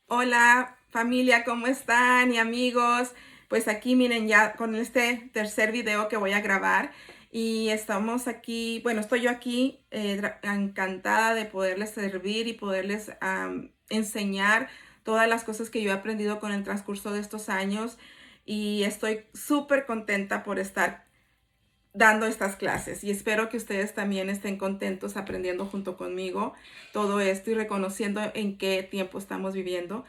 Hola familia, ¿cómo están? Y amigos, pues aquí miren ya con este tercer video que voy a grabar y estamos aquí, bueno, estoy yo aquí encantada de poderles servir y poderles enseñar todas las cosas que yo he aprendido con el transcurso de estos años y estoy súper contenta por estar dando estas clases y espero que ustedes también estén contentos aprendiendo junto conmigo todo esto y reconociendo en qué tiempo estamos viviendo.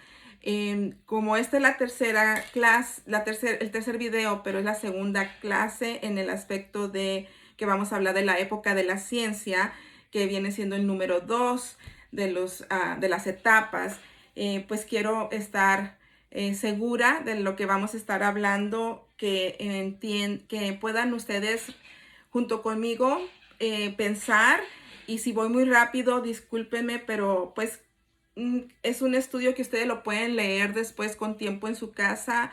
Como esta es la tercera clase, el tercer video, pero es la segunda clase en el aspecto de que vamos a hablar de la época de la ciencia, que viene siendo el número 2 de las etapas, pues quiero estar segura de lo que vamos a estar hablando, que puedan ustedes junto conmigo pensar, y si voy muy rápido, discúlpenme, pero pues es un estudio que ustedes lo pueden leer después con tiempo en su casa.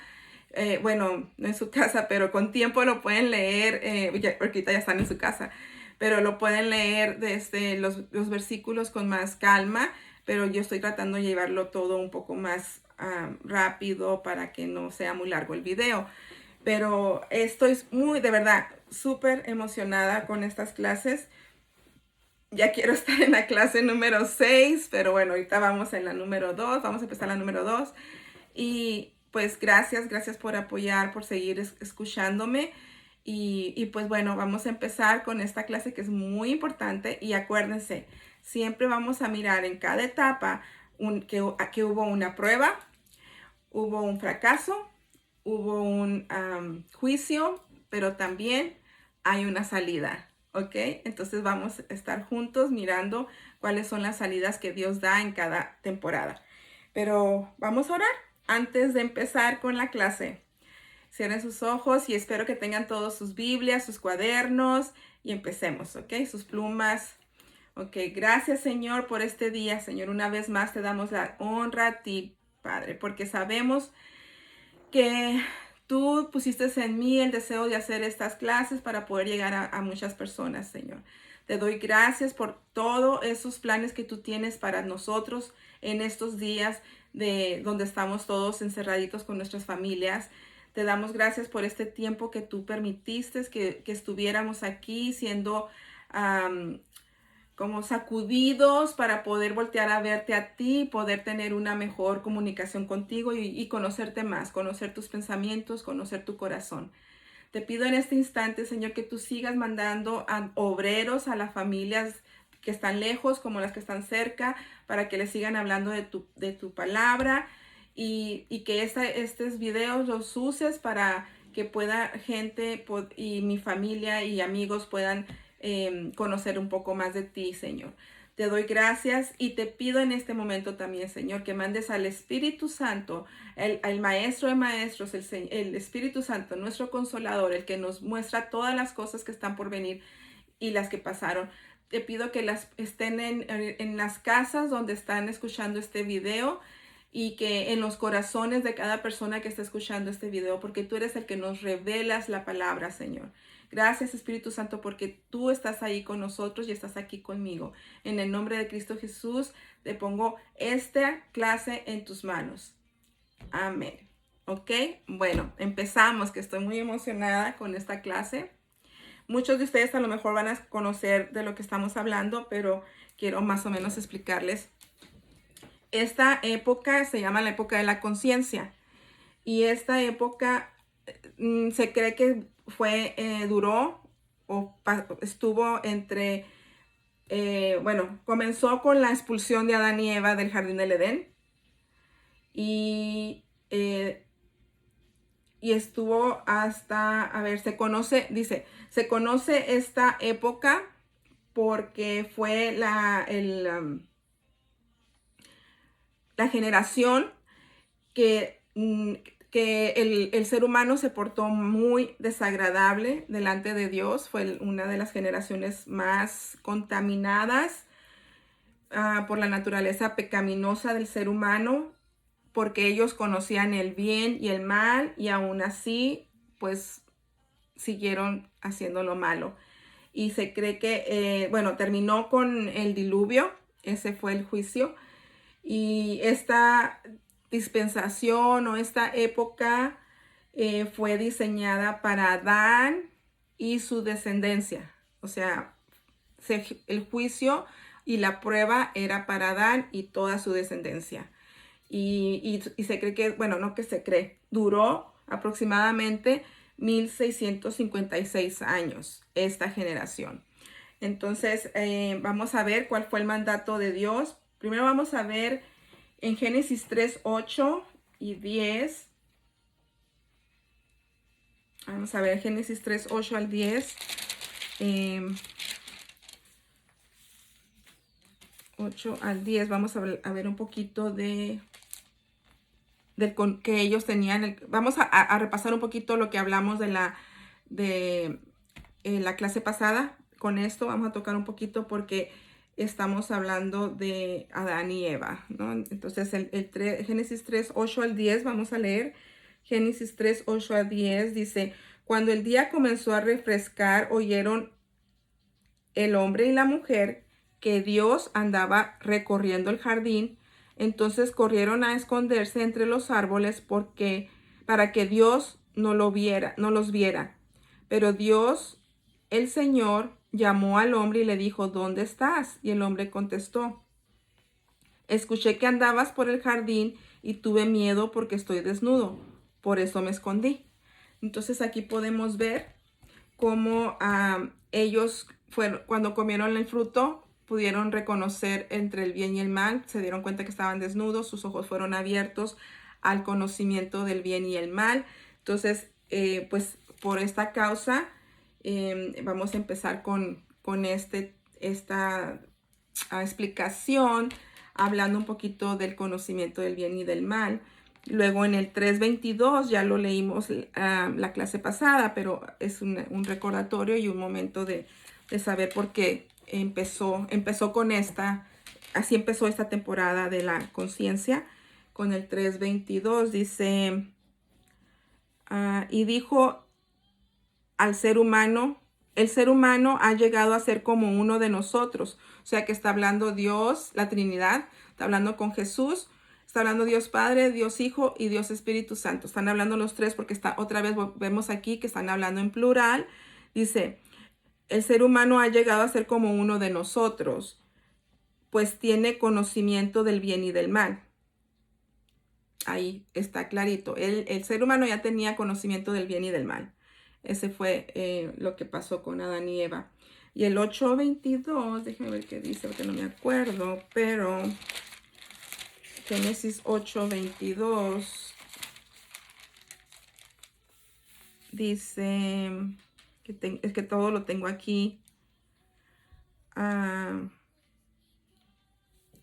Bueno, no en su casa, pero con tiempo lo pueden leer, porque ahorita ya están en su casa, pero lo pueden leer desde los versículos con más calma, pero yo estoy tratando de llevarlo todo un poco más rápido para que no sea muy largo el video. Pero estoy muy, de verdad, súper emocionada con estas clases. Ya quiero estar en la clase número 6, pero bueno, ahorita vamos en la número 2, vamos a empezar la número 2. Y pues gracias por apoyar, por seguir escuchándome. Y pues bueno, vamos a empezar con esta clase que es muy importante. Y acuérdense, siempre vamos a mirar en cada etapa que hubo una prueba, hubo un fracaso, hubo un juicio, pero también hay una salida, ¿ok? Entonces vamos a estar juntos mirando cuáles son las salidas que Dios da en cada temporada. Pero vamos a orar antes de empezar con la clase. Cierren sus ojos y espero que tengan todos sus Biblias, sus cuadernos y empecemos, ¿ok? Sus plumas. Ok, gracias Señor por este día, Señor. Una vez más te damos la honra a ti, Padre, porque sabemos que tú pusiste en mí el deseo de hacer estas clases para poder llegar a muchas personas, Señor. Te doy gracias por todos esos planes que tú tienes para nosotros en estos días de donde estamos todos encerraditos con nuestras familias. Te damos gracias por este tiempo que tú permitiste que estuviéramos aquí siendo como sacudidos para poder voltear a verte a ti, poder tener una mejor comunicación contigo y conocerte más, conocer tus pensamientos, conocer tu corazón. Te pido en este instante, Señor, que tú sigas mandando a obreros a las familias que están lejos como las que están cerca, para que les sigan hablando de tu palabra y que estos videos los uses para que pueda gente y mi familia y amigos puedan conocer un poco más de ti, Señor. Te doy gracias y te pido en este momento también, Señor, que mandes al Espíritu Santo, el Maestro de Maestros, el Espíritu Santo, nuestro Consolador, el que nos muestra todas las cosas que están por venir y las que pasaron. Te pido que las estén en las casas donde están escuchando este video y que en los corazones de cada persona que está escuchando este video, porque tú eres el que nos revelas la palabra, Señor. Gracias, Espíritu Santo, porque tú estás ahí con nosotros y estás aquí conmigo. En el nombre de Cristo Jesús, te pongo esta clase en tus manos. Amén. ¿Ok? Bueno, empezamos, que estoy muy emocionada con esta clase. Muchos de ustedes a lo mejor van a conocer de lo que estamos hablando, pero quiero más o menos explicarles. Esta época se llama la época de la conciencia. Y esta época se cree que duró o estuvo entre, bueno, comenzó con la expulsión de Adán y Eva del jardín del Edén y, y estuvo hasta, a ver, se conoce esta época porque fue la generación que el ser humano se portó muy desagradable delante de Dios. Fue una de las generaciones más contaminadas por la naturaleza pecaminosa del ser humano, porque ellos conocían el bien y el mal y aún así, pues, siguieron haciendo lo malo. Y se cree que, bueno, terminó con el diluvio, ese fue el juicio. Y dispensación o esta época fue diseñada para Adán y su descendencia. O sea, el juicio y la prueba era para Adán y toda su descendencia. Y se cree que, bueno, no que se cree, duró aproximadamente 1656 años esta generación. Entonces, vamos a ver cuál fue el mandato de Dios. Primero vamos a ver en Génesis 3, 8 y 10. Vamos a ver Génesis 3, 8 al 10. 8 al 10. Vamos a ver un poquito de que ellos tenían. Vamos a repasar un poquito lo que hablamos de la clase pasada. Con esto vamos a tocar un poquito porque estamos hablando de Adán y Eva, ¿no? Entonces, Génesis 3, 8 al 10, vamos a leer. Génesis 3, 8 al 10 dice: cuando el día comenzó a refrescar, oyeron el hombre y la mujer que Dios andaba recorriendo el jardín. Entonces corrieron a esconderse entre los árboles para que Dios no los viera. Pero Dios, el Señor, llamó al hombre y le dijo: ¿dónde estás? Y el hombre contestó: escuché que andabas por el jardín y tuve miedo porque estoy desnudo. Por eso me escondí. Entonces aquí podemos ver cómo ellos cuando comieron el fruto, pudieron reconocer entre el bien y el mal, se dieron cuenta que estaban desnudos, sus ojos fueron abiertos al conocimiento del bien y el mal. Entonces, pues por esta causa, vamos a empezar con esta explicación, hablando un poquito del conocimiento del bien y del mal. Luego en el 3:22 ya lo leímos la clase pasada, pero es un recordatorio y un momento de saber por qué empezó con así empezó esta temporada de la conciencia. Con el 3:22 dice, y dijo al ser humano, el ser humano ha llegado a ser como uno de nosotros. O sea que está hablando Dios, la Trinidad, está hablando con Jesús. Está hablando Dios Padre, Dios Hijo y Dios Espíritu Santo. Están hablando los tres porque otra vez vemos aquí que están hablando en plural. Dice, el ser humano ha llegado a ser como uno de nosotros, pues tiene conocimiento del bien y del mal. Ahí está clarito. El ser humano ya tenía conocimiento del bien y del mal. Ese fue lo que pasó con Adán y Eva. Y el 8:22, déjenme ver qué dice, porque no me acuerdo, pero Génesis 8:22 dice, es que todo lo tengo aquí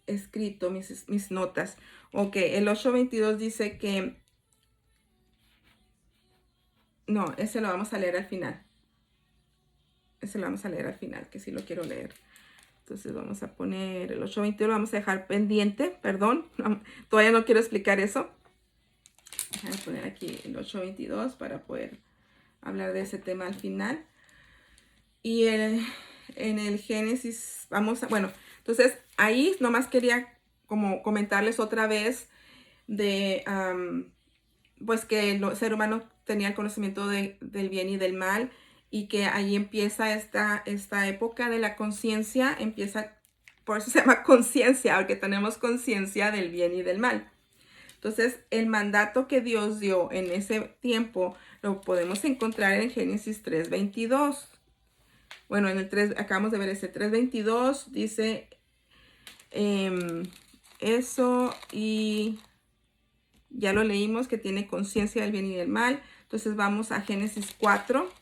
escrito, mis notas. Ok, el 8:22 dice que, no, ese lo vamos a leer al final. Ese lo vamos a leer al final, que sí lo quiero leer. Entonces vamos a poner el 8:22, lo vamos a dejar pendiente, perdón, todavía no quiero explicar eso. Voy a poner aquí el 8:22 para poder hablar de ese tema al final. Y en el Génesis, bueno, entonces ahí nomás quería como comentarles otra vez de, pues que el ser humano tenía el conocimiento del bien y del mal, y que ahí empieza esta época de la conciencia, por eso se llama conciencia, porque tenemos conciencia del bien y del mal. Entonces, el mandato que Dios dio en ese tiempo lo podemos encontrar en Génesis 3:22. Bueno, en el 3, acabamos de ver ese 3:22, dice eso, y ya lo leímos, que tiene conciencia del bien y del mal. Entonces vamos a Génesis 4.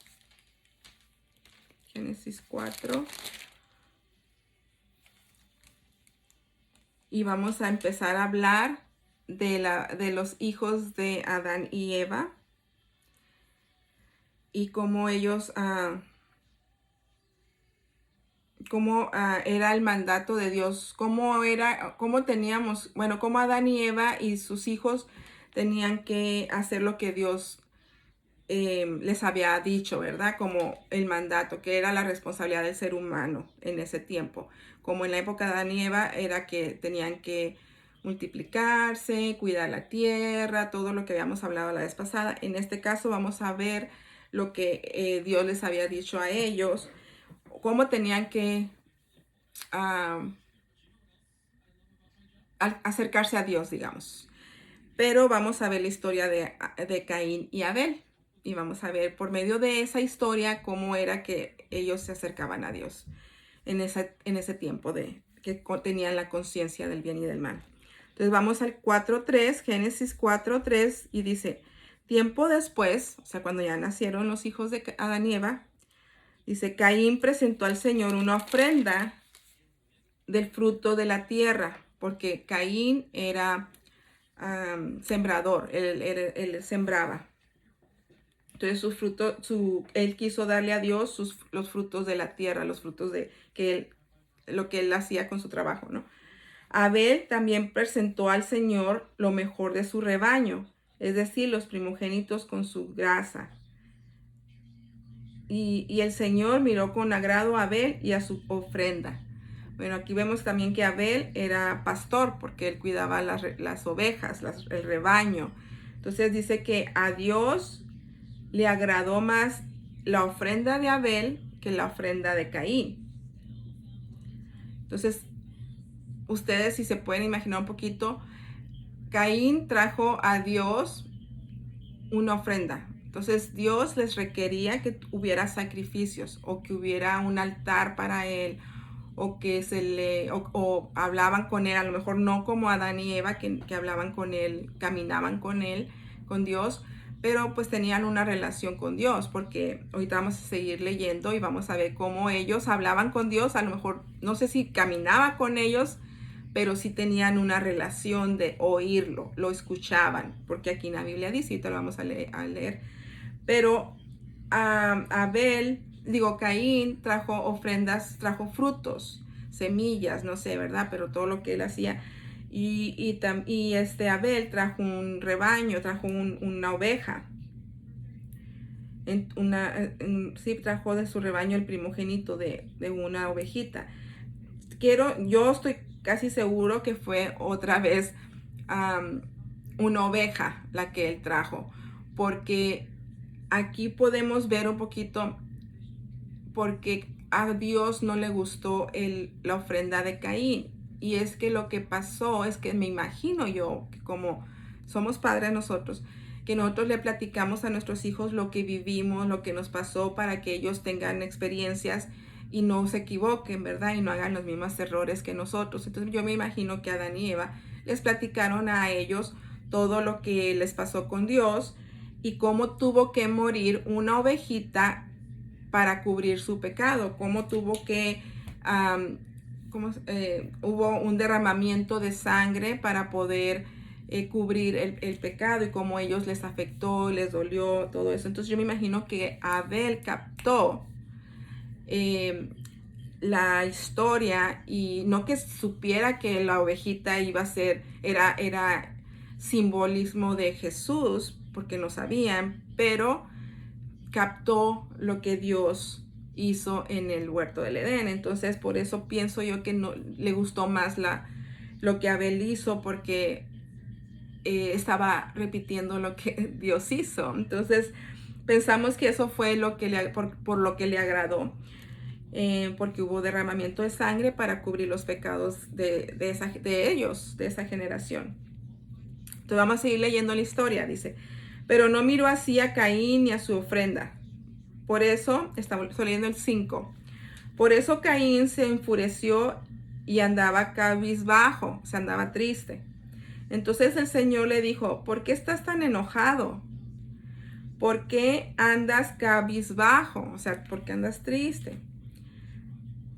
Génesis 4. Y vamos a empezar a hablar de los hijos de Adán y Eva. Y cómo ellos, era el mandato de Dios. Cómo teníamos, bueno, cómo Adán y Eva y sus hijos tenían que hacer lo que Dios les había dicho, ¿verdad? Como el mandato, que era la responsabilidad del ser humano en ese tiempo. Como en la época de Adán y Eva era que tenían que multiplicarse, cuidar la tierra, todo lo que habíamos hablado la vez pasada. En este caso vamos a ver lo que Dios les había dicho a ellos, cómo tenían que acercarse a Dios, digamos. Pero vamos a ver la historia de Caín y Abel. Y vamos a ver por medio de esa historia cómo era que ellos se acercaban a Dios en ese tiempo de que tenían la conciencia del bien y del mal. Entonces vamos al 4.3, Génesis 4.3, y dice, tiempo después, o sea, cuando ya nacieron los hijos de Adán y Eva, dice, Caín presentó al Señor una ofrenda del fruto de la tierra, porque Caín era sembrador, él sembraba. Entonces él quiso darle a Dios los frutos de la tierra, los frutos de lo que él hacía con su trabajo, ¿no? Abel también presentó al Señor lo mejor de su rebaño, es decir, los primogénitos con su grasa. Y el Señor miró con agrado a Abel y a su ofrenda. Bueno, aquí vemos también que Abel era pastor porque él cuidaba las ovejas, el rebaño. Entonces dice que a Dios le agradó más la ofrenda de Abel que la ofrenda de Caín. Entonces, ustedes si se pueden imaginar un poquito, Caín trajo a Dios una ofrenda. Entonces Dios les requería que hubiera sacrificios o que hubiera un altar para él o que o hablaban con él, a lo mejor no como Adán y Eva que hablaban con él, caminaban con él, con Dios, pero pues tenían una relación con Dios, porque ahorita vamos a seguir leyendo y vamos a ver cómo ellos hablaban con Dios, a lo mejor no sé si caminaba con ellos, pero sí tenían una relación de oírlo, lo escuchaban, porque aquí en la Biblia dice, y te lo vamos a leer. Pero Caín trajo ofrendas, trajo frutos, semillas, no sé, ¿verdad? Pero todo lo que él hacía. Y Abel trajo un rebaño, trajo una oveja. Sí, trajo de su rebaño el primogénito de una ovejita. Yo estoy casi seguro que fue otra vez una oveja la que él trajo, porque aquí podemos ver un poquito porque a Dios no le gustó la ofrenda de Caín. Y es que lo que pasó es que me imagino yo, que como somos padres nosotros, que nosotros le platicamos a nuestros hijos lo que vivimos, lo que nos pasó para que ellos tengan experiencias y no se equivoquen, ¿verdad? Y no hagan los mismos errores que nosotros. Entonces yo me imagino que Adán y Eva les platicaron a ellos todo lo que les pasó con Dios y cómo tuvo que morir una ovejita para cubrir su pecado, cómo tuvo que, hubo un derramamiento de sangre para poder cubrir el pecado y cómo ellos les afectó, les dolió, todo eso. Entonces yo me imagino que Abel captó la historia y no que supiera que la ovejita era simbolismo de Jesús, porque no sabían, pero captó lo que Dios hizo en el huerto del Edén. Entonces por eso pienso yo que no le gustó más lo que Abel hizo, porque estaba repitiendo lo que Dios hizo. Entonces pensamos que eso fue por lo que le agradó, porque hubo derramamiento de sangre para cubrir los pecados de ellos, de esa generación. Entonces vamos a seguir leyendo la historia. Dice, pero no miró así a Caín ni a su ofrenda. Por eso, estamos leyendo el 5. Por eso Caín se enfureció y andaba cabizbajo, se andaba triste. Entonces el Señor le dijo, ¿por qué estás tan enojado? ¿Por qué andas cabizbajo? O sea, ¿por qué andas triste?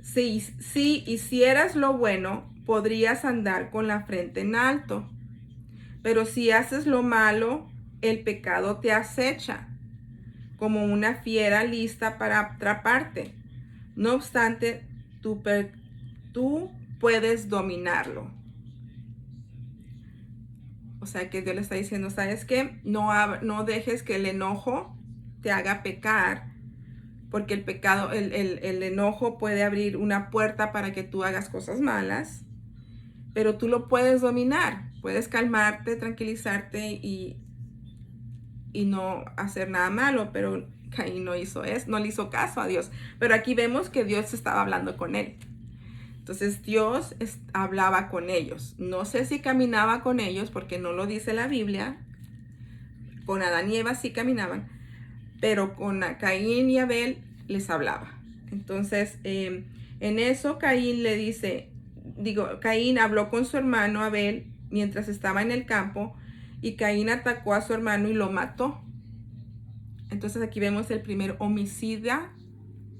Si hicieras lo bueno, podrías andar con la frente en alto. Pero si haces lo malo, el pecado te acecha, como una fiera lista para atraparte. No obstante, tú puedes dominarlo. O sea que Dios le está diciendo, ¿sabes qué? No dejes que el enojo te haga pecar, porque el pecado, el enojo puede abrir una puerta para que tú hagas cosas malas. pero tú lo puedes dominar, puedes calmarte, tranquilizarte y no hacer nada malo, pero Caín no hizo eso, no le hizo caso a Dios. Pero aquí vemos que Dios estaba hablando con él. Entonces Dios hablaba con ellos. No sé si caminaba con ellos porque no lo dice la Biblia. Con Adán y Eva sí caminaban, pero con Caín y Abel les hablaba. Entonces en eso Caín le dice, Caín habló con su hermano Abel mientras estaba en el campo y Caín atacó a su hermano y lo mató. Entonces aquí vemos el primer homicida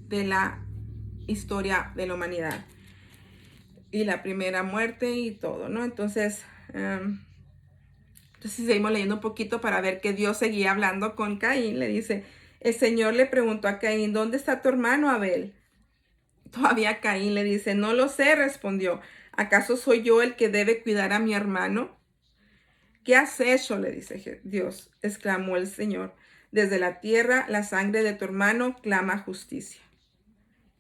de la historia de la humanidad y la primera muerte y todo, ¿no? Entonces seguimos leyendo un poquito para ver que Dios seguía hablando con Caín. Le dice, el Señor le preguntó a Caín, ¿dónde está tu hermano Abel? Todavía Caín le dice, no lo sé, respondió. ¿Acaso soy yo el que debe cuidar a mi hermano? ¿Qué has hecho? Le dice Dios, exclamó el Señor. Desde la tierra, la sangre de tu hermano clama justicia.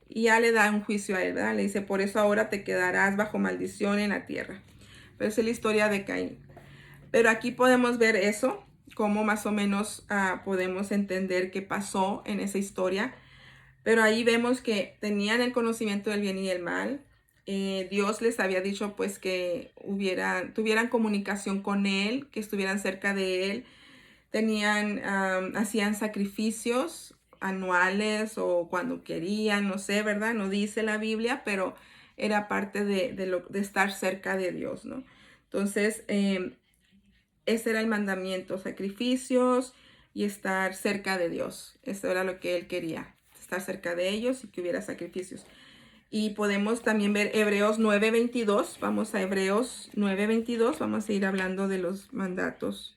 Y ya le da un juicio a él, ¿verdad? Le dice, por eso ahora te quedarás bajo maldición en la tierra. Pero esa es la historia de Caín. Pero aquí podemos ver eso, cómo más o menos podemos entender qué pasó en esa historia. Pero ahí vemos que tenían el conocimiento del bien y el mal. Dios les había dicho pues que tuvieran comunicación con Él, que estuvieran cerca de Él. Hacían sacrificios anuales o cuando querían, no sé, ¿verdad? No dice la Biblia, pero era parte de estar cerca de Dios, ¿no? Entonces, ese era el mandamiento, sacrificios y estar cerca de Dios. Eso era lo que Él quería, estar cerca de ellos y que hubiera sacrificios. Y podemos también ver Hebreos 9:22. Vamos a Hebreos 9:22. Vamos a ir hablando de los mandatos.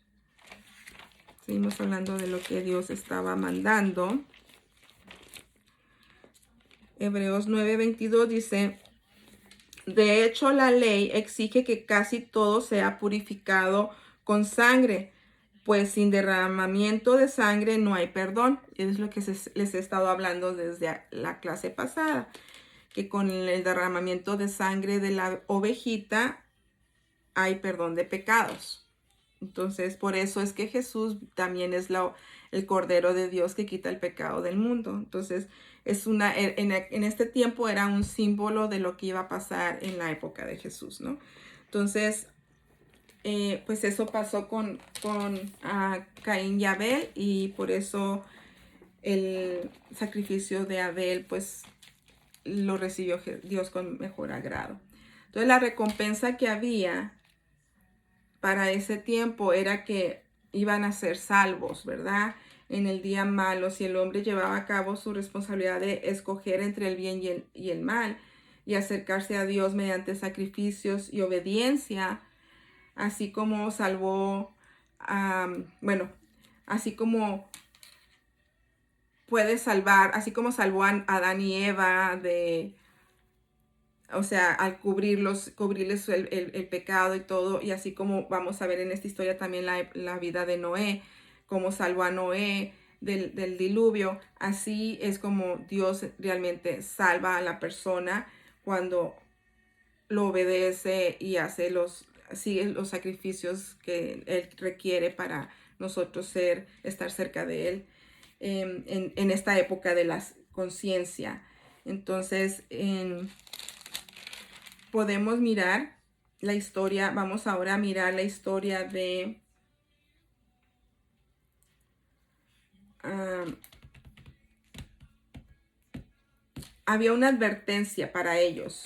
Seguimos hablando de lo que Dios estaba mandando. Hebreos 9:22 dice, de hecho la ley exige que casi todo sea purificado con sangre, pues sin derramamiento de sangre no hay perdón. Es lo que les he estado hablando desde la clase pasada, que con el derramamiento de sangre de la ovejita hay perdón de pecados. Entonces, por eso es que Jesús también es el Cordero de Dios que quita el pecado del mundo. Entonces, en este tiempo era un símbolo de lo que iba a pasar en la época de Jesús, ¿no? Entonces, pues eso pasó con Caín y Abel, y por eso el sacrificio de Abel, pues, lo recibió Dios con mejor agrado. Entonces, la recompensa que había para ese tiempo era que iban a ser salvos, ¿verdad? En el día malo, si el hombre llevaba a cabo su responsabilidad de escoger entre el bien y el mal y acercarse a Dios mediante sacrificios y obediencia, así como salvó, así como puede salvar, así como salvó a Adán y Eva o sea, al cubrirles el pecado y todo, y así como vamos a ver en esta historia también la vida de Noé, cómo salvó a Noé del diluvio. Así es como Dios realmente salva a la persona cuando lo obedece y sigue los sacrificios que Él requiere para nosotros estar cerca de Él en esta época de la conciencia. Entonces, podemos mirar la historia. Vamos ahora a mirar la historia de había una advertencia para ellos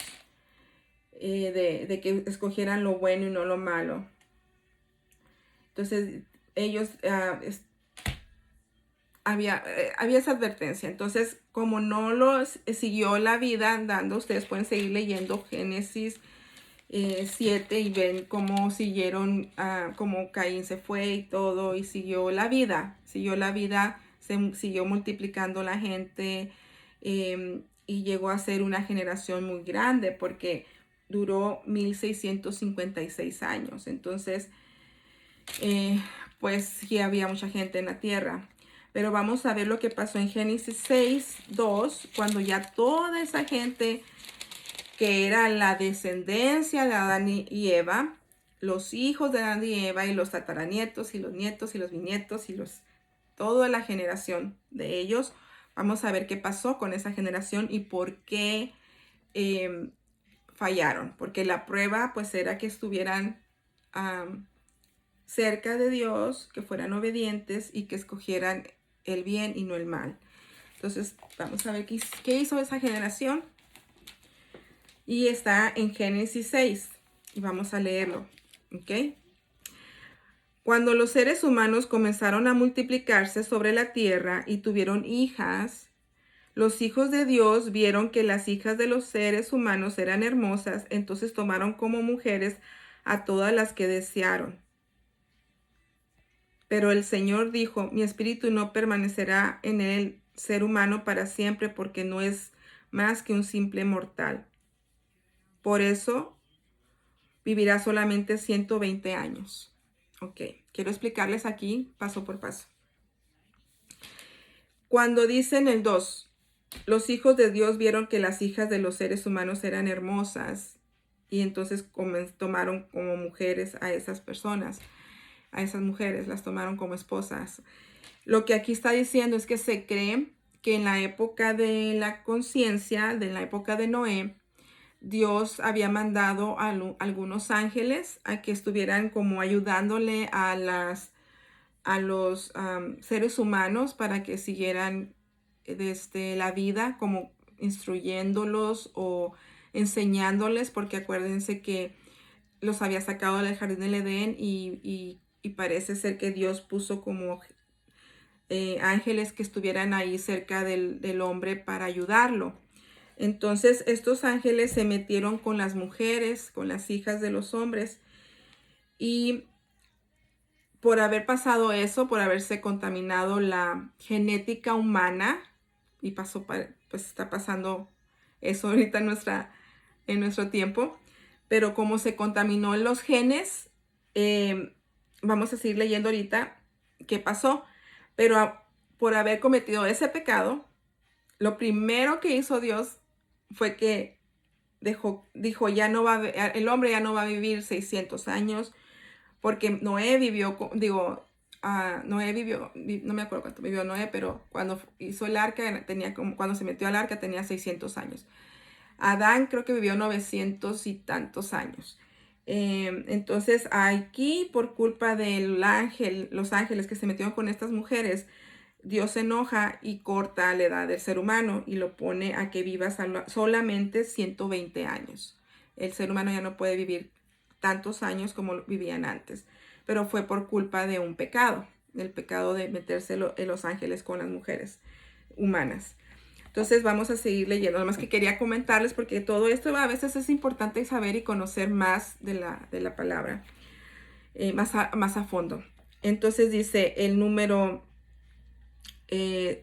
de que escogieran lo bueno y no lo malo. Entonces ellos había esa advertencia. Entonces, como no los siguió la vida andando, ustedes pueden seguir leyendo Génesis 7 y ven cómo siguieron, cómo Caín se fue y todo, y siguió la vida, se siguió multiplicando la gente, y llegó a ser una generación muy grande porque duró 1656 años. Entonces, pues sí había mucha gente en la tierra. Pero vamos a ver lo que pasó en Génesis 6:2, cuando ya toda esa gente que era la descendencia de Adán y Eva, los hijos de Adán y Eva, y los tataranietos, y los nietos, y los bisnietos, y toda la generación de ellos. Vamos a ver qué pasó con esa generación y por qué fallaron. Porque la prueba pues era que estuvieran cerca de Dios, que fueran obedientes y que escogieran el bien y no el mal. Entonces vamos a ver qué hizo esa generación. Y está en Génesis 6. Y vamos a leerlo. ¿Ok? Cuando los seres humanos comenzaron a multiplicarse sobre la tierra y tuvieron hijas, los hijos de Dios vieron que las hijas de los seres humanos eran hermosas, entonces tomaron como mujeres a todas las que desearon. Pero el Señor dijo, mi espíritu no permanecerá en el ser humano para siempre porque no es más que un simple mortal. Por eso vivirá solamente 120 años. Ok, quiero explicarles aquí paso por paso. Cuando dicen el 2, los hijos de Dios vieron que las hijas de los seres humanos eran hermosas y entonces tomaron como mujeres a esas personas, a esas mujeres, las tomaron como esposas. Lo que aquí está diciendo es que se cree que en la época de la conciencia, de la época de Noé, Dios había mandado a algunos ángeles a que estuvieran como ayudándole a los seres humanos para que siguieran desde la vida, como instruyéndolos o enseñándoles, porque acuérdense que los había sacado del jardín del Edén y parece ser que Dios puso como ángeles que estuvieran ahí cerca del hombre para ayudarlo. Entonces estos ángeles se metieron con las mujeres, con las hijas de los hombres, y por haber pasado eso, por haberse contaminado la genética humana, y pues está pasando eso ahorita en nuestro tiempo, pero como se contaminó los genes, vamos a seguir leyendo ahorita qué pasó, pero por haber cometido ese pecado, lo primero que hizo Dios fue que dijo, el hombre ya no va a vivir 600 años, porque Noé vivió, Noé vivió, no me acuerdo cuánto vivió Noé, pero cuando hizo el arca, cuando se metió al arca tenía 600 años. Adán creo que vivió 900 y tantos años. Entonces aquí, por culpa los ángeles que se metieron con estas mujeres, Dios se enoja y corta la edad del ser humano y lo pone a que viva solamente 120 años. El ser humano ya no puede vivir tantos años como vivían antes, pero fue por culpa de un pecado, del pecado de meterse los ángeles con las mujeres humanas. Entonces vamos a seguir leyendo, nada más que quería comentarles porque todo esto a veces es importante saber y conocer más de la palabra, más a fondo. Entonces dice el número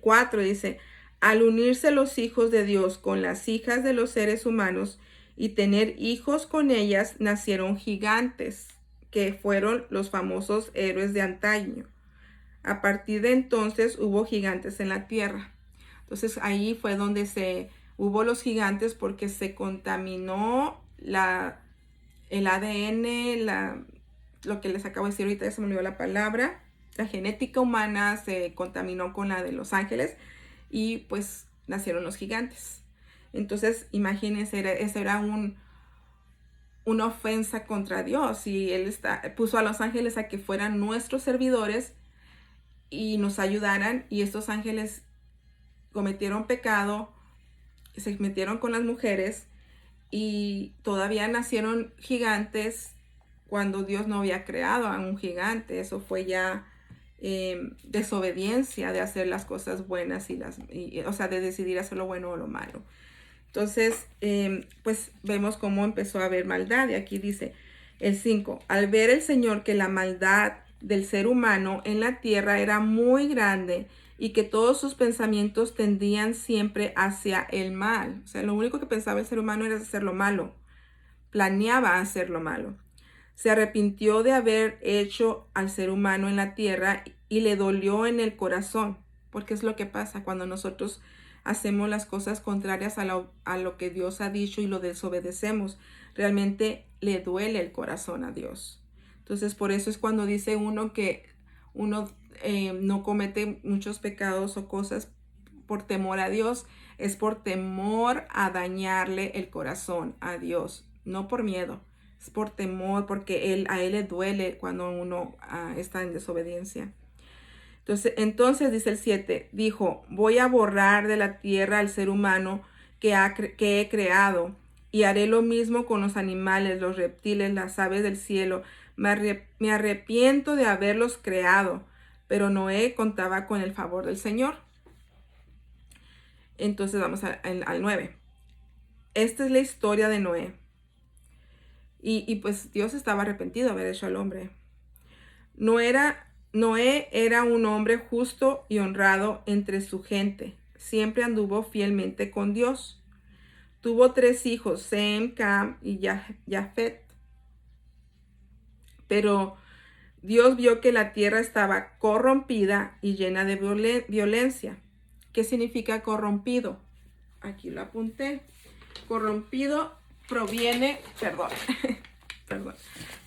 4, dice, al unirse los hijos de Dios con las hijas de los seres humanos y tener hijos con ellas, nacieron gigantes, que fueron los famosos héroes de antaño. A partir de entonces hubo gigantes en la tierra. Entonces ahí fue donde hubo los gigantes porque se contaminó el ADN, lo que les acabo de decir ahorita, ya se me olvidó la palabra. La genética humana se contaminó con la de los ángeles y pues nacieron los gigantes. Entonces imagínense, eso era una ofensa contra Dios y Él puso a los ángeles a que fueran nuestros servidores y nos ayudaran, y estos ángeles cometieron pecado, se metieron con las mujeres y todavía nacieron gigantes cuando Dios no había creado a un gigante. Eso fue ya desobediencia de hacer las cosas buenas o sea, de decidir hacer lo bueno o lo malo. Entonces, pues vemos cómo empezó a haber maldad. Y aquí dice el 5, al ver el Señor que la maldad del ser humano en la tierra era muy grande y que todos sus pensamientos tendían siempre hacia el mal. O sea, lo único que pensaba el ser humano era hacer lo malo. Planeaba hacer lo malo. Se arrepintió de haber hecho al ser humano en la tierra y le dolió en el corazón. Porque es lo que pasa cuando nosotros hacemos las cosas contrarias a lo que Dios ha dicho y lo desobedecemos, realmente le duele el corazón a Dios. Entonces, por eso es cuando dice uno que uno no comete muchos pecados o cosas por temor a Dios, es por temor a dañarle el corazón a Dios, no por miedo, es por temor, porque a él le duele cuando uno está en desobediencia. Entonces dice el 7, dijo, voy a borrar de la tierra al ser humano que he creado, y haré lo mismo con los animales, los reptiles, las aves del cielo. Me arrepiento de haberlos creado, pero Noé contaba con el favor del Señor. Entonces vamos al 9. Esta es la historia de Noé. Y pues Dios estaba arrepentido de haber hecho al hombre. Noé era un hombre justo y honrado entre su gente. Siempre anduvo fielmente con Dios. Tuvo 3 hijos, Sem, Cam y Jafet. Pero Dios vio que la tierra estaba corrompida y llena de violencia. ¿Qué significa corrompido? Aquí lo apunté. Corrompido proviene, perdón.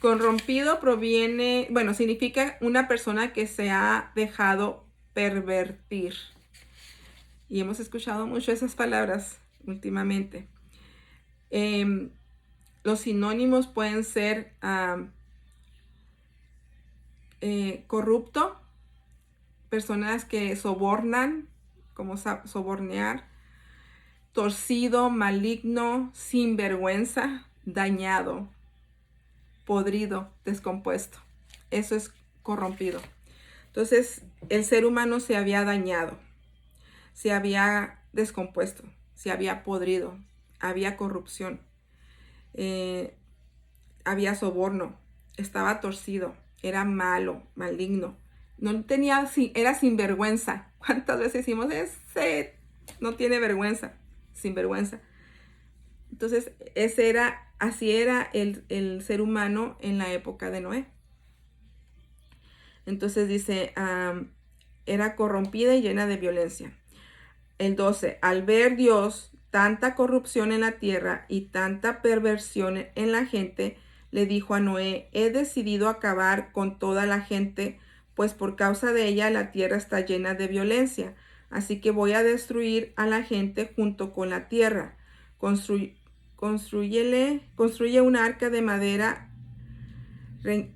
Corrompido proviene, bueno, significa una persona que se ha dejado pervertir. Y hemos escuchado mucho esas palabras últimamente. Los sinónimos pueden ser corrupto, personas que sobornan, como sobornear, torcido, maligno, sinvergüenza, dañado, podrido, descompuesto. Eso es corrompido. Entonces, el ser humano se había dañado, se había descompuesto, se había podrido, había corrupción, había soborno, estaba torcido, era malo, maligno, era sinvergüenza. ¿Cuántas veces decimos, ese no tiene vergüenza? Sinvergüenza. Entonces, así era el ser humano en la época de Noé. Entonces dice, era corrompida y llena de violencia. El 12, al ver Dios tanta corrupción en la tierra y tanta perversión en la gente, le dijo a Noé, he decidido acabar con toda la gente, pues por causa de ella la tierra está llena de violencia. Así que voy a destruir a la gente junto con la tierra. Construye un arca de madera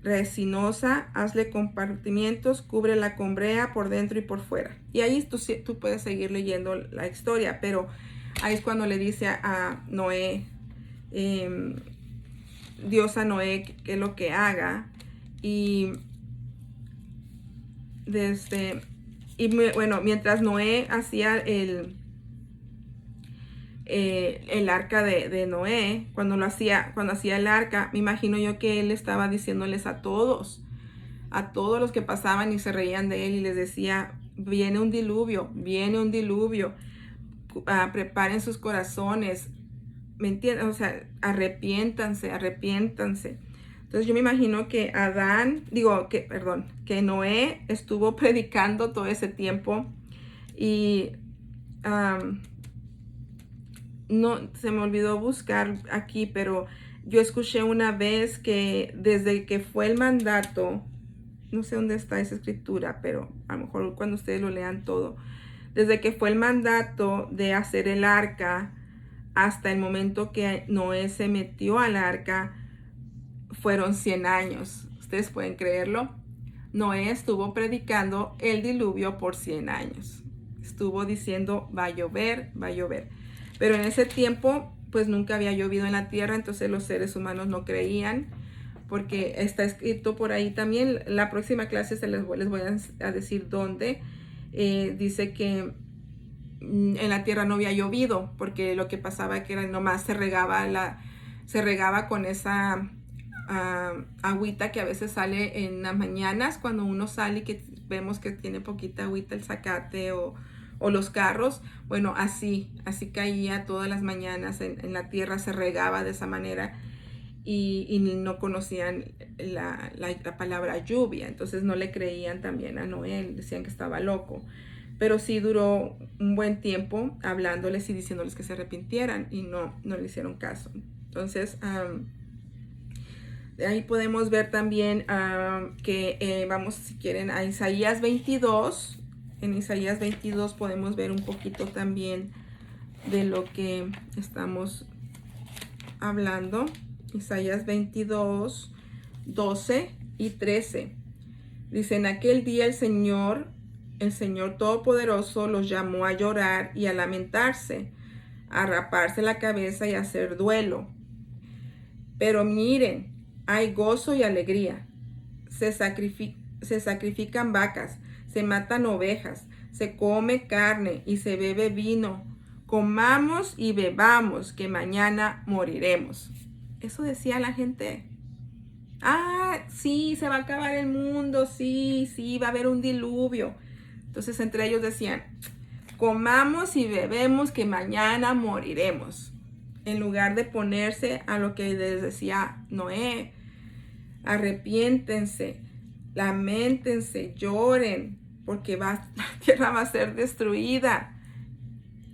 resinosa, hazle compartimientos, cúbrela con brea por dentro y por fuera. Y ahí tú puedes seguir leyendo la historia, pero ahí es cuando le dice a Noé, Dios a Noé que lo que haga. Bueno, mientras Noé hacía el arca de Noé, cuando hacía el arca, me imagino yo que él estaba diciéndoles a todos los que pasaban y se reían de él, y les decía, viene un diluvio, preparen sus corazones, ¿me entienden? O sea, arrepiéntanse. Entonces yo me imagino que que Noé estuvo predicando todo ese tiempo, y no se me olvidó buscar aquí, pero yo escuché una vez que desde que fue el mandato, no sé dónde está esa escritura, pero a lo mejor cuando ustedes lo lean todo, desde que fue el mandato de hacer el arca hasta el momento que Noé se metió al arca, fueron 100 años. ¿Ustedes pueden creerlo? Noé estuvo predicando el diluvio por 100 años. Estuvo diciendo, va a llover. Pero en ese tiempo, pues nunca había llovido en la tierra, entonces los seres humanos no creían, porque está escrito por ahí también. La próxima clase les voy a decir dónde. Dice que en la tierra no había llovido, porque lo que pasaba que era nomás se regaba con esa agüita que a veces sale en las mañanas cuando uno sale y que vemos que tiene poquita agüita, el zacate o los carros. Bueno, así caía todas las mañanas en la tierra, se regaba de esa manera, y no conocían la palabra lluvia, entonces no le creían también a Noé, decían que estaba loco. pero sí duró un buen tiempo hablándoles y diciéndoles que se arrepintieran y no le hicieron caso. Entonces, de ahí podemos ver también que vamos, si quieren, a Isaías 22. En Isaías 22 podemos ver un poquito también de lo que estamos hablando. Isaías 22, 12 y 13. Dice, en aquel día el Señor Todopoderoso los llamó a llorar y a lamentarse, a raparse la cabeza y a hacer duelo. Pero miren, hay gozo y alegría. Se sacrifican vacas, se matan ovejas, se come carne y se bebe vino. Comamos y bebamos, que mañana moriremos. Eso decía la gente. Sí, se va a acabar el mundo, sí, va a haber un diluvio. Entonces entre ellos decían, comamos y bebemos, que mañana moriremos. En lugar de ponerse a lo que les decía Noé, arrepiéntense, lamentense, lloren, porque la tierra va a ser destruida.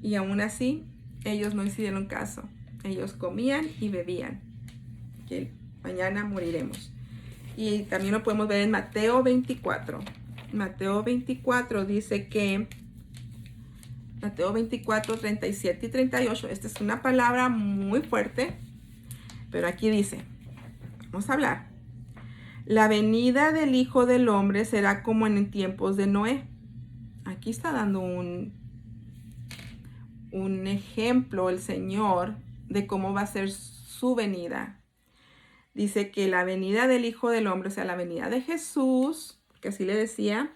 Y aún así, ellos no hicieron caso. Ellos comían y bebían, que mañana moriremos. Y también lo podemos ver en Mateo 24. Mateo 24 dice que, Mateo 24, 37 y 38, esta es una palabra muy fuerte, pero aquí dice, vamos a hablar. La venida del Hijo del Hombre será como en tiempos de Noé. Aquí está dando un ejemplo el Señor de cómo va a ser su venida. Dice que la venida del Hijo del Hombre, o sea, la venida de Jesús, que así le decía,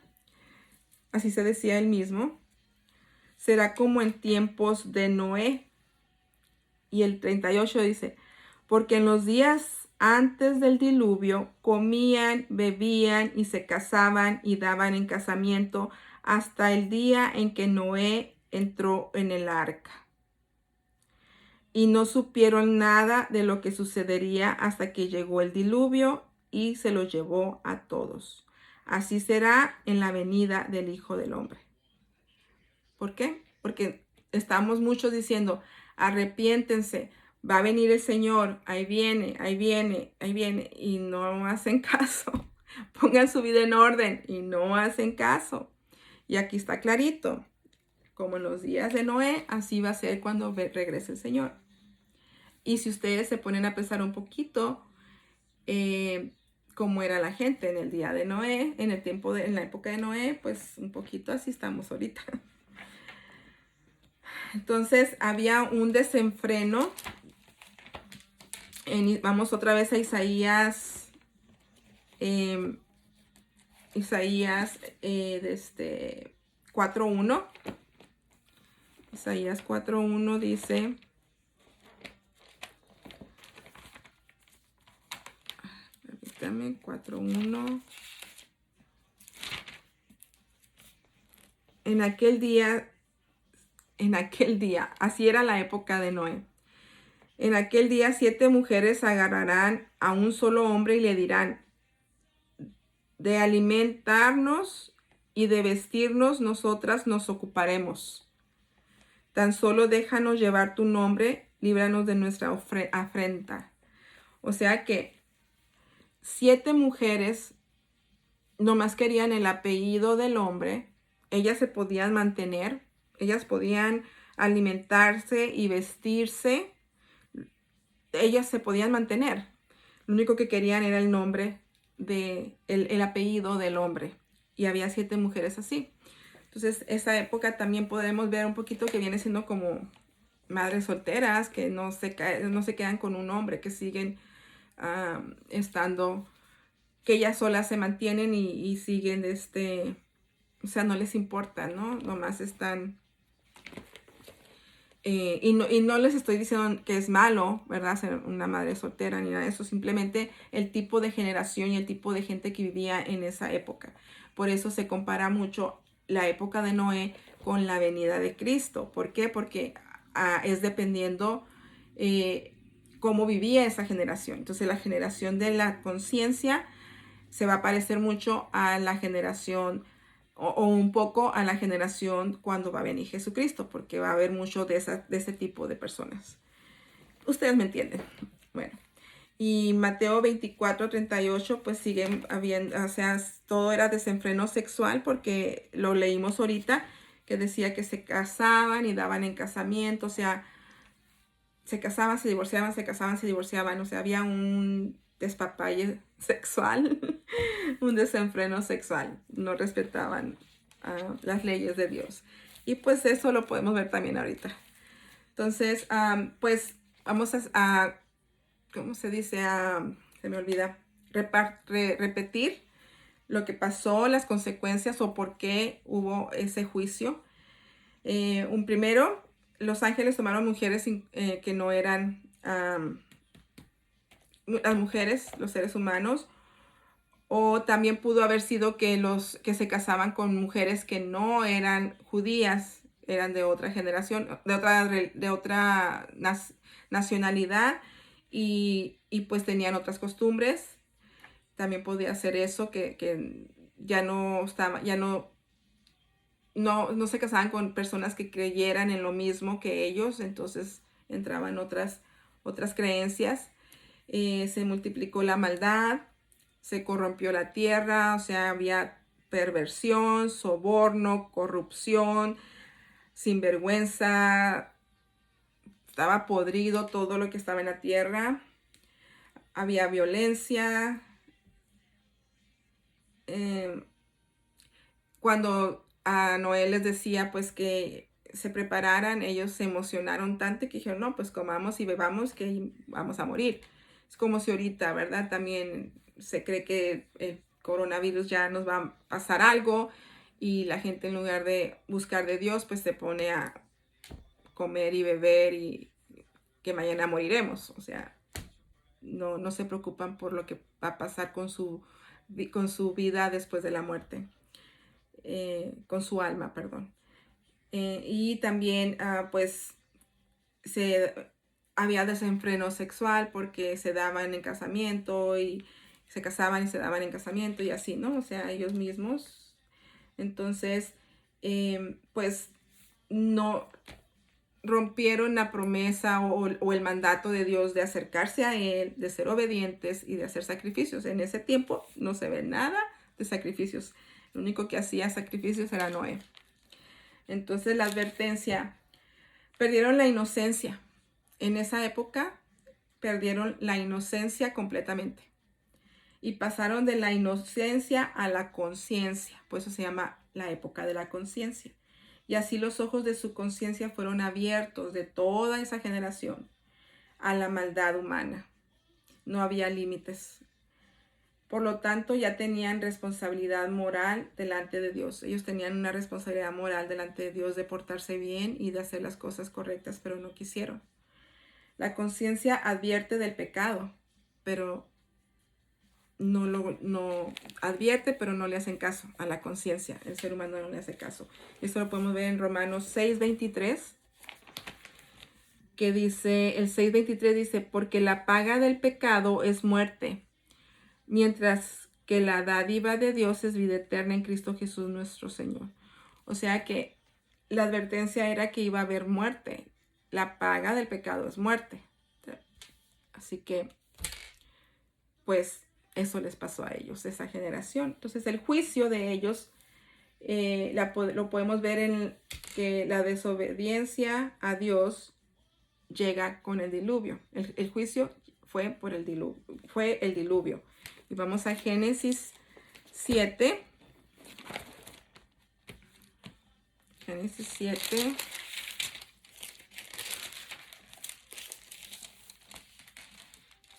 así se decía él mismo, será como en tiempos de Noé. Y el 38 dice, porque en los días antes del diluvio comían, bebían y se casaban y daban en casamiento hasta el día en que Noé entró en el arca. Y no supieron nada de lo que sucedería hasta que llegó el diluvio y se los llevó a todos. Así será en la venida del Hijo del Hombre. ¿Por qué? Porque estamos muchos diciendo, arrepiéntense, va a venir el Señor, ahí viene, ahí viene, ahí viene, y no hacen caso. Pongan su vida en orden y no hacen caso. Y aquí está clarito, como en los días de Noé, así va a ser cuando regrese el Señor. Y si ustedes se ponen a pensar un poquito cómo era la gente en el día de Noé, en la época de Noé, pues un poquito así estamos ahorita. Entonces había un desenfreno. Vamos otra vez a Isaías. Isaías 4.1. Isaías 4.1 dice, permítame, 4.1. En aquel día, así era la época de Noé. En aquel día 7 mujeres agarrarán a un solo hombre y le dirán, de alimentarnos y de vestirnos nosotras nos ocuparemos. Tan solo déjanos llevar tu nombre, líbranos de nuestra afrenta. O sea que 7 mujeres nomás querían el apellido del hombre. Ellas se podían mantener, ellas podían alimentarse y vestirse. Ellas se podían mantener. Lo único que querían era el nombre el apellido del hombre. Y había 7 mujeres así. Entonces, esa época también podemos ver un poquito que viene siendo como madres solteras que no se quedan con un hombre, que siguen estando, que ellas solas se mantienen y siguen o sea, no les importa, ¿no? Nomás están. Y no les estoy diciendo que es malo, ¿verdad? Ser una madre soltera ni nada de eso. Simplemente el tipo de generación y el tipo de gente que vivía en esa época. Por eso se compara mucho la época de Noé con la venida de Cristo. ¿Por qué? Porque es dependiendo cómo vivía esa generación. Entonces la generación de la conciencia se va a parecer mucho a la generación o un poco a la generación cuando va a venir Jesucristo, porque va a haber mucho de ese tipo de personas. Ustedes me entienden. Bueno, y Mateo 24:38, pues siguen habiendo, o sea, todo era desenfreno sexual, porque lo leímos ahorita, que decía que se casaban y daban en casamiento, o sea, se casaban, se divorciaban, se casaban, se divorciaban, o sea, había un despapalle sexual, un desenfreno sexual, no respetaban las leyes de Dios. Y pues eso lo podemos ver también ahorita. Entonces, pues vamos a ¿cómo se dice? Se me olvida, repetir lo que pasó, las consecuencias o por qué hubo ese juicio. Un primero, los ángeles tomaron mujeres que no eran las mujeres, los seres humanos, o también pudo haber sido que los que se casaban con mujeres que no eran judías, eran de otra generación, de otra nacionalidad, y pues tenían otras costumbres. También podía ser eso, que ya no estaba, ya no se casaban con personas que creyeran en lo mismo que ellos, entonces entraban otras creencias. Se multiplicó la maldad, se corrompió la tierra, o sea, había perversión, soborno, corrupción, sinvergüenza, estaba podrido todo lo que estaba en la tierra, había violencia. Cuando a Noé les decía pues que se prepararan, ellos se emocionaron tanto que dijeron, no, pues comamos y bebamos que vamos a morir. Es como si ahorita, ¿verdad? También se cree que el coronavirus ya nos va a pasar algo, y la gente, en lugar de buscar de Dios, pues se pone a comer y beber y que mañana moriremos. O sea, no se preocupan por lo que va a pasar con su vida después de la muerte. Con su alma, perdón. Y también, pues, había desenfreno sexual, porque se daban en casamiento y se casaban y se daban en casamiento y así, ¿no? O sea, ellos mismos. Entonces, pues, no rompieron la promesa o el mandato de Dios de acercarse a Él, de ser obedientes y de hacer sacrificios. En ese tiempo no se ve nada de sacrificios. Lo único que hacía sacrificios era Noé. Entonces, la advertencia: perdieron la inocencia. En esa época perdieron la inocencia completamente. Y pasaron de la inocencia a la conciencia. Por eso se llama la época de la conciencia. Y así los ojos de su conciencia fueron abiertos, de toda esa generación, a la maldad humana. No había límites. Por lo tanto, ya tenían responsabilidad moral delante de Dios. Ellos tenían una responsabilidad moral delante de Dios de portarse bien y de hacer las cosas correctas, pero no quisieron. La conciencia advierte del pecado, pero no advierte, pero no le hacen caso a la conciencia. El ser humano no le hace caso. Esto lo podemos ver en Romanos 6:23, que dice, el 6:23 dice, porque la paga del pecado es muerte, mientras que la dádiva de Dios es vida eterna en Cristo Jesús nuestro Señor. O sea que la advertencia era que iba a haber muerte. La paga del pecado es muerte. Así que, pues, eso les pasó a ellos, esa generación. Entonces, el juicio de ellos lo podemos ver en que la desobediencia a Dios llega con el diluvio. El juicio fue por el diluvio. Y vamos a Génesis 7. Génesis 7.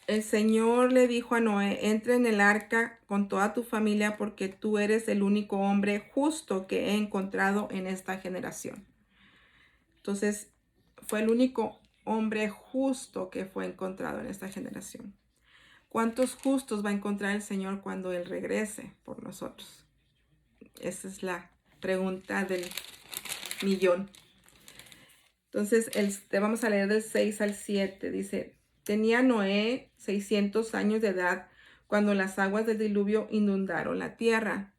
El Señor le dijo a Noé: entra en el arca con toda tu familia, porque tú eres el único hombre justo que he encontrado en esta generación. Entonces, fue el único hombre justo que fue encontrado en esta generación. ¿Cuántos justos va a encontrar el Señor cuando Él regrese por nosotros? Esa es la pregunta del millón. Entonces, vamos a leer del 6 al 7. Dice: tenía Noé 600 años de edad cuando las aguas del diluvio inundaron la tierra.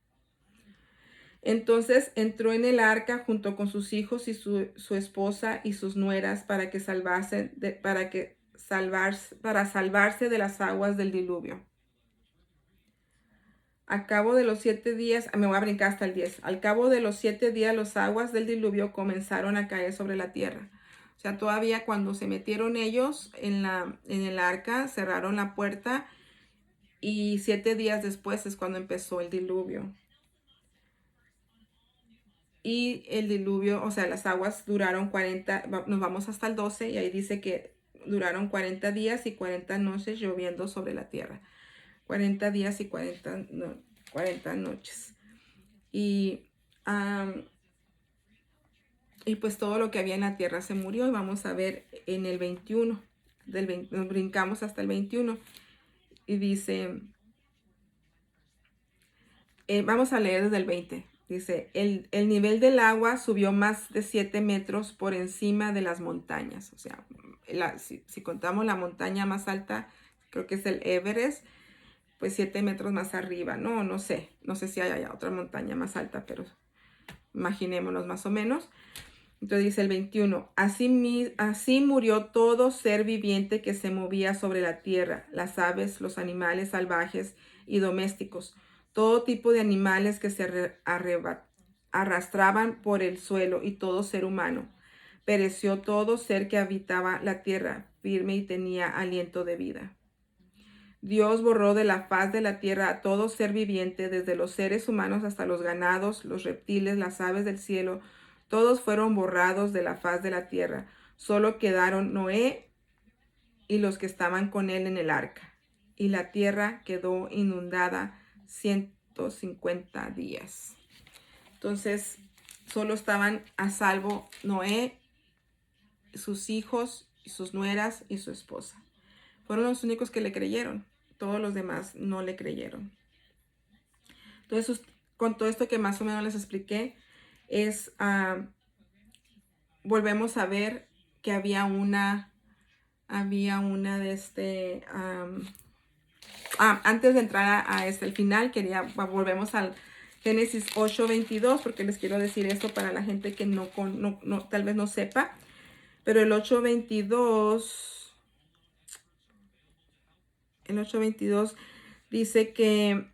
Entonces entró en el arca junto con sus hijos y su esposa y sus nueras para salvarse de las aguas del diluvio. Al cabo de los 7 días, me voy a brincar hasta el 10. Al cabo de los 7 días, las aguas del diluvio comenzaron a caer sobre la tierra. O sea, todavía cuando se metieron ellos en el arca, cerraron la puerta y 7 días después es cuando empezó el diluvio. Y el diluvio, o sea, las aguas duraron 40, nos vamos hasta el 12 y ahí dice que duraron 40 días y 40 noches lloviendo sobre la tierra. 40 días y 40 noches. Y pues todo lo que había en la tierra se murió. Y vamos a ver en el 21, nos brincamos hasta el 21. Y dice, vamos a leer desde el 20. Dice, el nivel del agua subió más de 7 metros por encima de las montañas. O sea, si contamos la montaña más alta, creo que es el Everest, pues 7 metros más arriba. No sé si hay otra montaña más alta, pero imaginémonos más o menos. Entonces dice el 21, así murió todo ser viviente que se movía sobre la tierra, las aves, los animales salvajes y domésticos, todo tipo de animales que se arrastraban por el suelo y todo ser humano. Pereció todo ser que habitaba la tierra, firme y tenía aliento de vida. Dios borró de la faz de la tierra a todo ser viviente, desde los seres humanos hasta los ganados, los reptiles, las aves del cielo. Todos fueron borrados de la faz de la tierra. Solo quedaron Noé y los que estaban con él en el arca. Y la tierra quedó inundada 150 días. Entonces, solo estaban a salvo Noé, sus hijos, sus nueras y su esposa. Fueron los únicos que le creyeron. Todos los demás no le creyeron. Entonces, con todo esto que más o menos les expliqué, volvemos a ver que había una de antes de entrar a el final, volvemos al Génesis 8:22, porque les quiero decir esto para la gente que tal vez no sepa, pero el 8:22 dice que,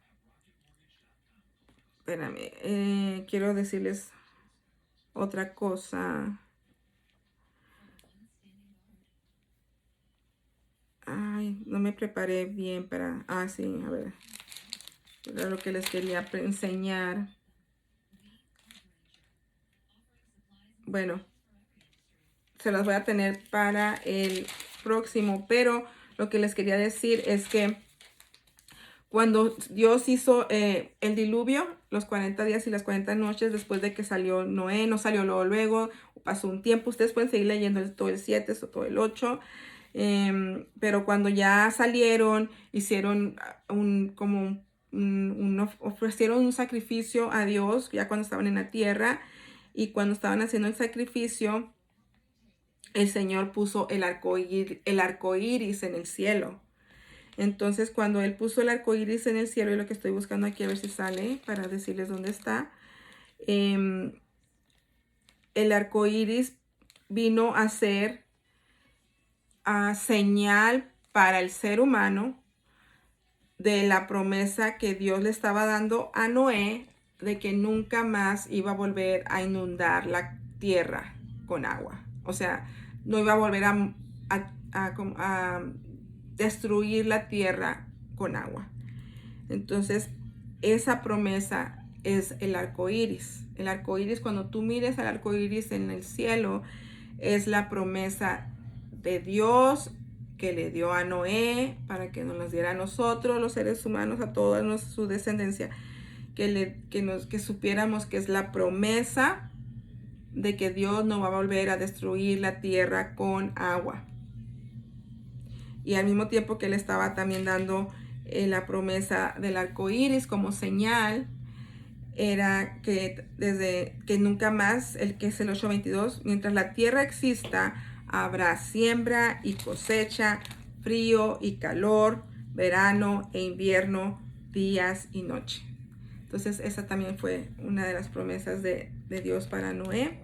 espérame, quiero decirles otra cosa. Ay, no me preparé bien para... sí, a ver. Era lo que les quería enseñar. Bueno, se las voy a tener para el próximo, pero lo que les quería decir es que cuando Dios hizo el diluvio, los 40 días y las 40 noches después de que salió Noé, no salió luego, pasó un tiempo. Ustedes pueden seguir leyendo todo el 7 o todo el 8. Pero cuando ya salieron, hicieron ofrecieron un sacrificio a Dios, ya cuando estaban en la tierra, y cuando estaban haciendo el sacrificio, el Señor puso el arco iris en el cielo. Entonces, cuando Él puso el arco iris en el cielo, y lo que estoy buscando aquí a ver si sale para decirles dónde está, el arco iris vino a ser señal para el ser humano de la promesa que Dios le estaba dando a Noé de que nunca más iba a volver a inundar la tierra con agua. O sea, no iba a volver a destruir la tierra con agua. Entonces, esa promesa es el arco iris. El arco iris, cuando tú mires al arco iris en el cielo, es la promesa de Dios que le dio a Noé para que nos las diera a nosotros, los seres humanos, a toda su descendencia, que supiéramos que es la promesa de que Dios no va a volver a destruir la tierra con agua. Y al mismo tiempo que Él estaba también dando la promesa del arco iris como señal, era que desde que nunca más, el que es el 8:22, mientras la tierra exista, habrá siembra y cosecha, frío y calor, verano e invierno, días y noche. Entonces esa también fue una de las promesas de Dios para Noé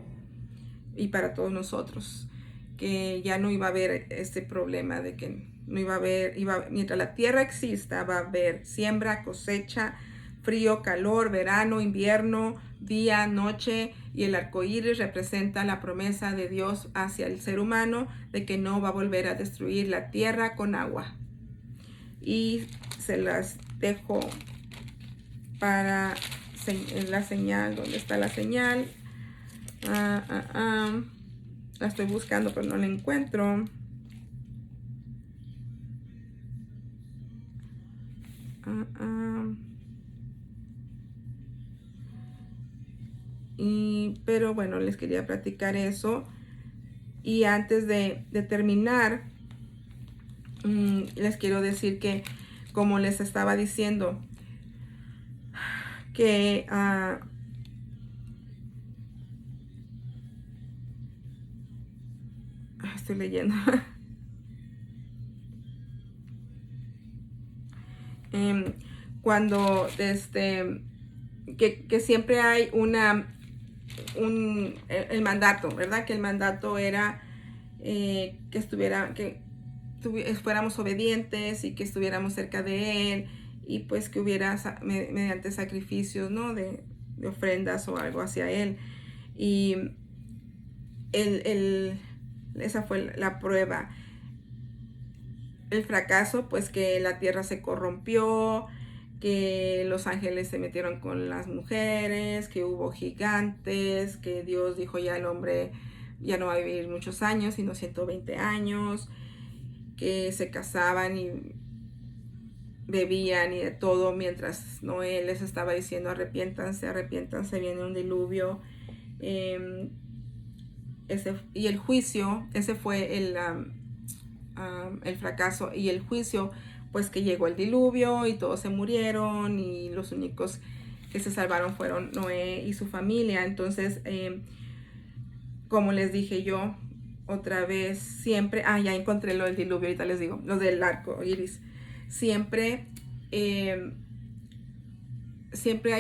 y para todos nosotros, que ya no iba a haber este problema de que no iba a haber, mientras la tierra exista, va a haber siembra, cosecha, frío, calor, verano, invierno, día, noche, y el arco iris representa la promesa de Dios hacia el ser humano de que no va a volver a destruir la tierra con agua. Y se las dejo para la señal. ¿Dónde está la señal? La estoy buscando, pero no la encuentro. Pero bueno, les quería platicar eso. Y antes de terminar, les quiero decir que, como les estaba diciendo, que estoy leyendo. Cuando que siempre hay el mandato, ¿verdad? Que el mandato era que fuéramos obedientes y que estuviéramos cerca de Él, y pues que hubiera mediante sacrificios, ¿no? De ofrendas o algo hacia Él. Y esa fue la prueba. El fracaso, pues que la tierra se corrompió, que los ángeles se metieron con las mujeres, que hubo gigantes, que Dios dijo ya el hombre ya no va a vivir muchos años, sino 120 años, que se casaban y bebían y de todo, mientras Noé les estaba diciendo arrepiéntanse, arrepiéntanse, viene un diluvio. Y el juicio, ese fue el fracaso, y el juicio, pues que llegó el diluvio y todos se murieron, y los únicos que se salvaron fueron Noé y su familia. Entonces, como les dije yo, otra vez, siempre, ya encontré lo del diluvio, ahorita les digo, lo del arco iris. Siempre, siempre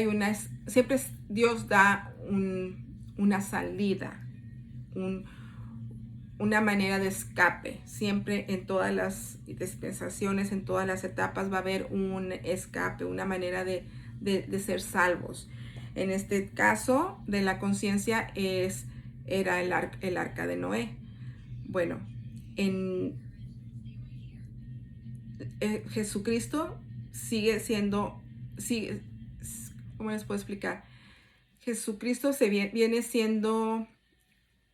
Dios da una salida, una manera de escape. Siempre en todas las dispensaciones, en todas las etapas va a haber un escape, una manera de ser salvos. En este caso de la conciencia era el arca de Noé. Bueno, Jesucristo sigue siendo, ¿cómo les puedo explicar? Jesucristo viene siendo,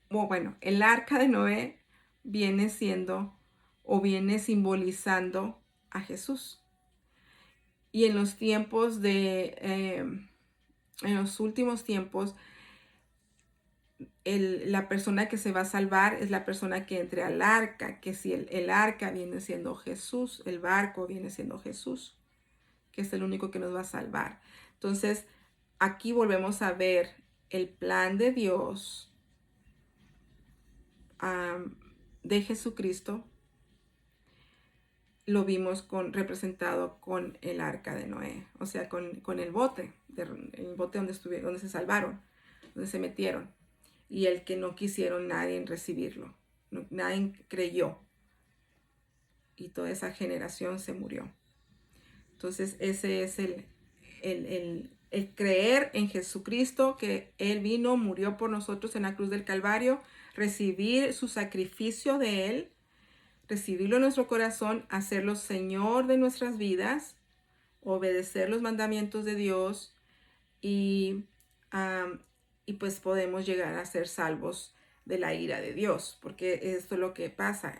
bueno, el arca de Noé viene siendo o viene simbolizando a Jesús. Y en los tiempos en los últimos tiempos, la persona que se va a salvar es la persona que entre al arca, que si el arca viene siendo Jesús, el barco viene siendo Jesús, que es el único que nos va a salvar. Entonces, aquí volvemos a ver el plan de Dios, de Jesucristo. Lo vimos representado con el arca de Noé, o sea, con el bote donde se salvaron, donde se metieron, y el que no quisieron nadie recibirlo, nadie creyó, y toda esa generación se murió. Entonces ese es el creer en Jesucristo, que Él vino, murió por nosotros en la cruz del Calvario, recibir su sacrificio de Él, recibirlo en nuestro corazón, hacerlo Señor de nuestras vidas, obedecer los mandamientos de Dios, y pues podemos llegar a ser salvos de la ira de Dios, porque esto es lo que pasa.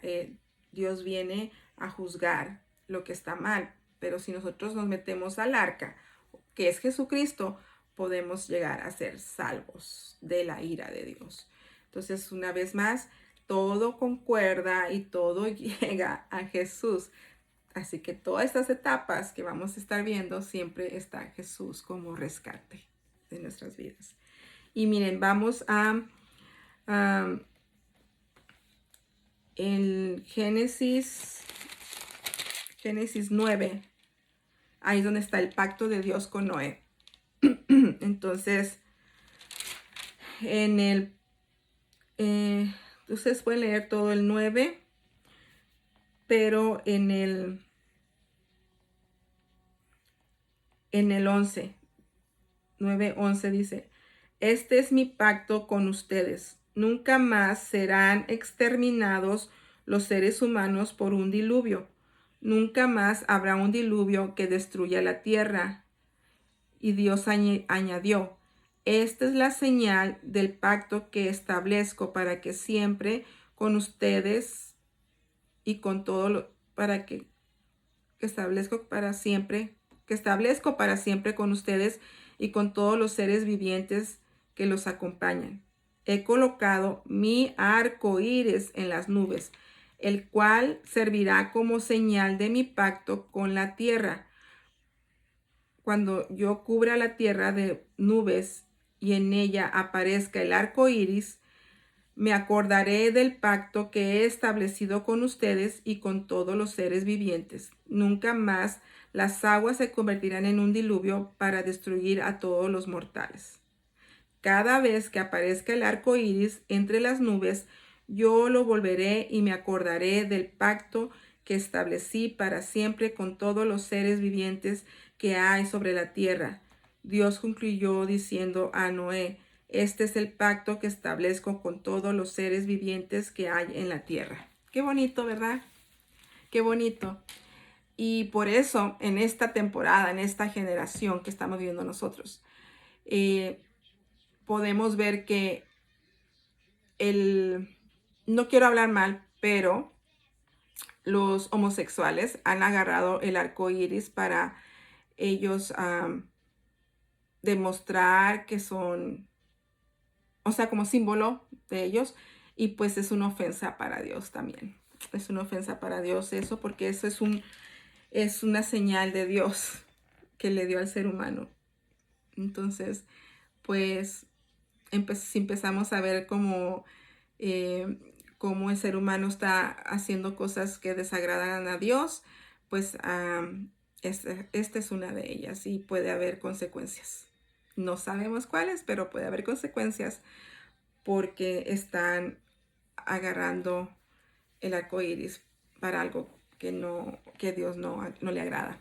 Dios viene a juzgar lo que está mal, pero si nosotros nos metemos al arca, que es Jesucristo, podemos llegar a ser salvos de la ira de Dios. Entonces, una vez más, todo concuerda y todo llega a Jesús. Así que todas estas etapas que vamos a estar viendo, siempre está Jesús como rescate de nuestras vidas. Y miren, vamos en Génesis 9, ahí es donde está el pacto de Dios con Noé. Entonces, en el, ustedes pueden leer todo el 9, pero en el 11, 9:11 dice, este es mi pacto con ustedes. Nunca más serán exterminados los seres humanos por un diluvio. Nunca más habrá un diluvio que destruya la tierra. Y Dios añadió, esta es la señal del pacto que establezco para que siempre con ustedes y con todo lo, para que establezco para siempre con ustedes y con todos los seres vivientes que los acompañan. He colocado mi arco iris en las nubes, el cual servirá como señal de mi pacto con la tierra. Cuando yo cubra la tierra de nubes y en ella aparezca el arco iris, me acordaré del pacto que he establecido con ustedes y con todos los seres vivientes. Nunca más las aguas se convertirán en un diluvio para destruir a todos los mortales. Cada vez que aparezca el arco iris entre las nubes, yo lo volveré y me acordaré del pacto que establecí para siempre con todos los seres vivientes que hay sobre la tierra. Dios concluyó diciendo a Noé, este es el pacto que establezco con todos los seres vivientes que hay en la tierra. Qué bonito, ¿verdad? Qué bonito. Y por eso, en esta temporada, en esta generación que estamos viviendo nosotros, podemos ver que no quiero hablar mal, pero los homosexuales han agarrado el arco iris para ellos demostrar que son, o sea, como símbolo de ellos, y pues es una ofensa para Dios también. Es una ofensa para Dios eso, porque eso es una señal de Dios que le dio al ser humano. Entonces, pues, si empezamos a ver cómo el ser humano está haciendo cosas que desagradan a Dios, pues esta es una de ellas y puede haber consecuencias. No sabemos cuáles, pero puede haber consecuencias porque están agarrando el arco iris para algo que Dios no le agrada.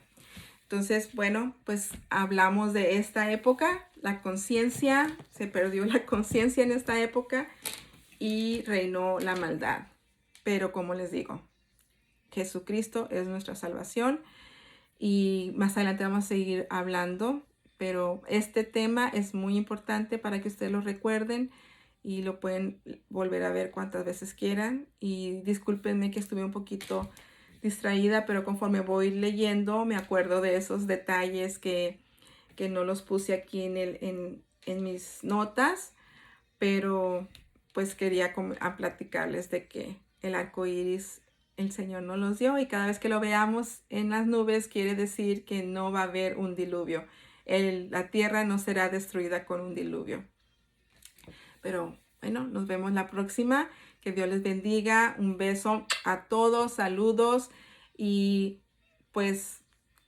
Entonces, bueno, pues hablamos de esta época, la conciencia, se perdió la conciencia en esta época y reinó la maldad. Pero como les digo, Jesucristo es nuestra salvación y más adelante vamos a seguir hablando, pero este tema es muy importante para que ustedes lo recuerden y lo pueden volver a ver cuantas veces quieran. Y discúlpenme que estuve un poquito distraída, pero conforme voy leyendo me acuerdo de esos detalles que no los puse aquí en mis notas, pero pues quería platicarles de que el arco iris el Señor nos los dio y cada vez que lo veamos en las nubes quiere decir que no va a haber un diluvio. La tierra no será destruida con un diluvio. Pero bueno, nos vemos la próxima. Que Dios les bendiga. Un beso a todos, saludos y pues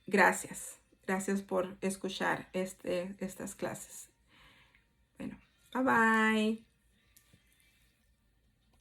gracias. Gracias por escuchar estas clases. Bueno, bye bye.